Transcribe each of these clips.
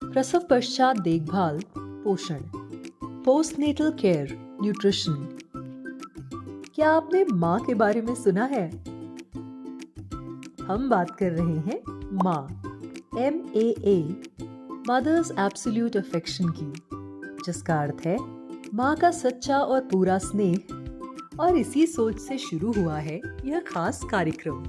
प्रसव पश्चात देखभाल, पोषण, पोस्टनेटल केयर, न्यूट्रिशन। क्या आपने माँ के बारे में सुना है? हम बात कर रहे हैं माँ, MAA, मदर्स एब्सोल्यूट अफेक्शन की, जिसका अर्थ है माँ का सच्चा और पूरा स्नेह। और इसी सोच से शुरू हुआ है यह खास कार्यक्रम।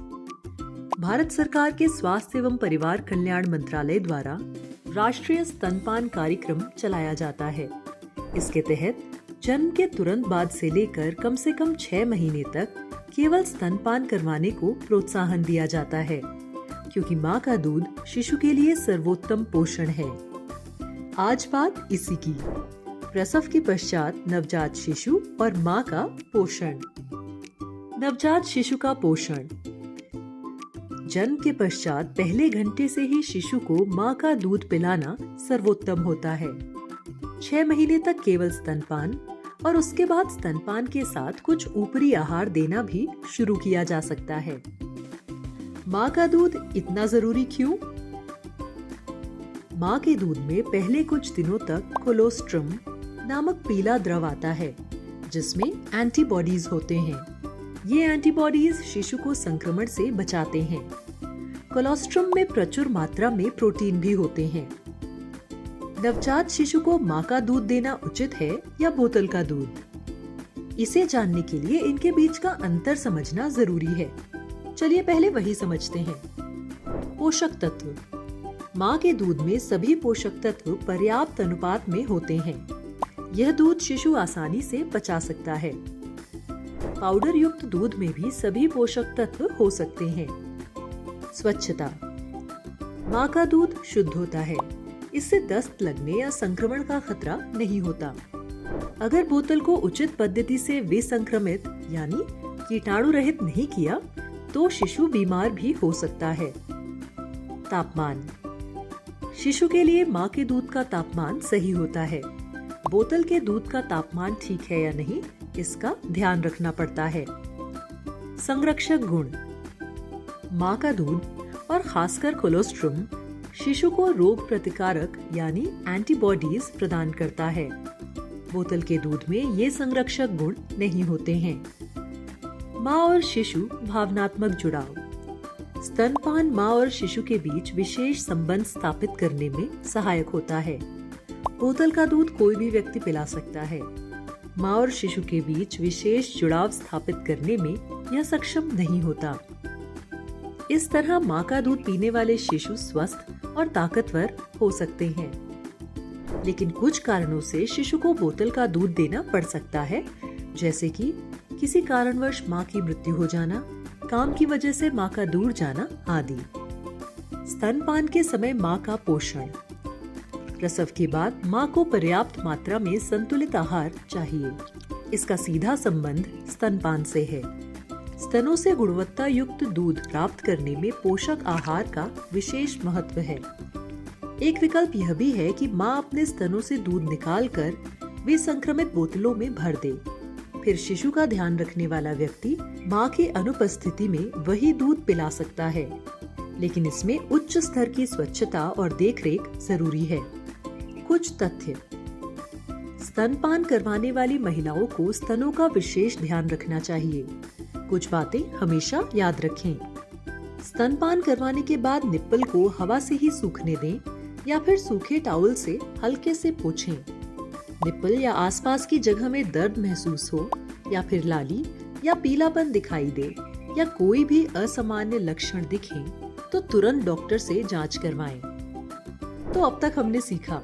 भारत सरकार के स्वास्थ्य एवं परिवार कल्याण मंत्रालय द्वारा राष्ट्रीय स्तनपान कार्यक्रम चलाया जाता है। इसके तहत जन्म के तुरंत बाद से लेकर कम से कम 6 महीने तक केवल स्तनपान करवाने को प्रोत्साहन दिया जाता है, क्योंकि माँ का दूध शिशु के लिए सर्वोत्तम पोषण है। आज बात इसी की, प्रसव के पश्चात नवजात शिशु और माँ का पोषण। नवजात शिशु का पोषण। जन्म के पश्चात पहले घंटे से ही शिशु को माँ का दूध पिलाना सर्वोत्तम होता है। 6 महीने तक केवल स्तनपान और उसके बाद स्तनपान के साथ कुछ ऊपरी आहार देना भी शुरू किया जा सकता है। माँ का दूध इतना जरूरी क्यों? माँ के दूध में पहले कुछ दिनों तक कोलोस्ट्रम नामक पीला द्रव आता है, जिसमें एंटीबॉडीज होते हैं। ये एंटीबॉडीज शिशु को संक्रमण से बचाते हैं। कोलोस्ट्रम में प्रचुर मात्रा में प्रोटीन भी होते हैं। नवजात शिशु को माँ का दूध देना उचित है या बोतल का दूध? इसे जानने के लिए इनके बीच का अंतर समझना जरूरी है। चलिए पहले वही समझते हैं। पोषक तत्व। माँ के दूध में सभी पोषक तत्व पर्याप्त अनुपात में होते हैं। यह दूध शिशु आसानी से पचा सकता है। पाउडर युक्त दूध में भी सभी पोषक तत्व हो सकते हैं। स्वच्छता। माँ का दूध शुद्ध होता है। इससे दस्त लगने या संक्रमण का खतरा नहीं होता। अगर बोतल को उचित पद्धति से विसंक्रमित यानी कीटाणु रहित नहीं किया तो शिशु बीमार भी हो सकता है। तापमान। शिशु के लिए माँ के दूध का तापमान सही होता है। बोतल के दूध का तापमान ठीक है या नहीं, इसका ध्यान रखना पड़ता है। संरक्षक गुण। माँ का दूध और खासकर कोलोस्ट्रम शिशु को रोग प्रतिकारक यानी एंटीबॉडीज प्रदान करता है। बोतल के दूध में ये संरक्षक गुण नहीं होते हैं। माँ और शिशु भावनात्मक जुड़ाव। स्तनपान माँ और शिशु के बीच विशेष संबंध स्थापित करने में सहायक होता है। बोतल का दूध कोई भी व्यक्ति पिला सकता है। माँ और शिशु के बीच विशेष जुड़ाव स्थापित करने में यह सक्षम नहीं होता। इस तरह माँ का दूध पीने वाले शिशु स्वस्थ और ताकतवर हो सकते हैं। लेकिन कुछ कारणों से शिशु को बोतल का दूध देना पड़ सकता है, जैसे कि किसी कारणवश माँ की मृत्यु हो जाना, काम की वजह से माँ का दूर जाना आदि। स्तनपान के समय माँ का पोषण। प्रसव के बाद माँ को पर्याप्त मात्रा में संतुलित आहार चाहिए। इसका सीधा संबंध स्तनपान से है। स्तनों से गुणवत्ता युक्त दूध प्राप्त करने में पोषक आहार का विशेष महत्व है। एक विकल्प यह भी है कि माँ अपने स्तनों से दूध निकालकर वे संक्रमित बोतलों में भर दे। फिर शिशु का ध्यान रखने वाला व्यक्ति माँ की अनुपस्थिति में वही दूध पिला सकता है, लेकिन इसमें उच्च स्तर की स्वच्छता और देखरेख जरूरी है। कुछ तथ्य। स्तनपान करवाने वाली महिलाओं को स्तनों का विशेष ध्यान रखना चाहिए। कुछ बातें हमेशा याद रखें। स्तनपान करवाने के बाद निप्पल को हवा से ही सूखने दें या फिर सूखे टॉवल से हल्के से पोंछें। निप्पल या आसपास की जगह में दर्द महसूस हो या फिर लाली या पीलापन दिखाई दे या कोई भी असामान्य लक्षण दिखे तो तुरंत डॉक्टर से जांच करवाएं। तो अब तक हमने सीखा,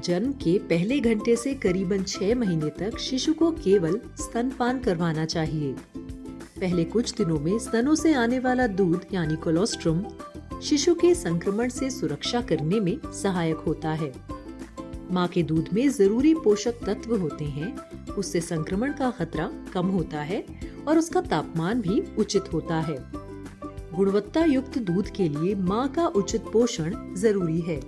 जन्म के पहले घंटे से करीबन 6 महीने तक शिशु को केवल स्तनपान करवाना चाहिए। पहले कुछ दिनों में स्तनों से आने वाला दूध यानी कोलोस्ट्रम शिशु के संक्रमण से सुरक्षा करने में सहायक होता है। माँ के दूध में जरूरी पोषक तत्व होते हैं, उससे संक्रमण का खतरा कम होता है और उसका तापमान भी उचित होता है। गुणवत्ता युक्त दूध के लिए माँ का उचित पोषण जरूरी है।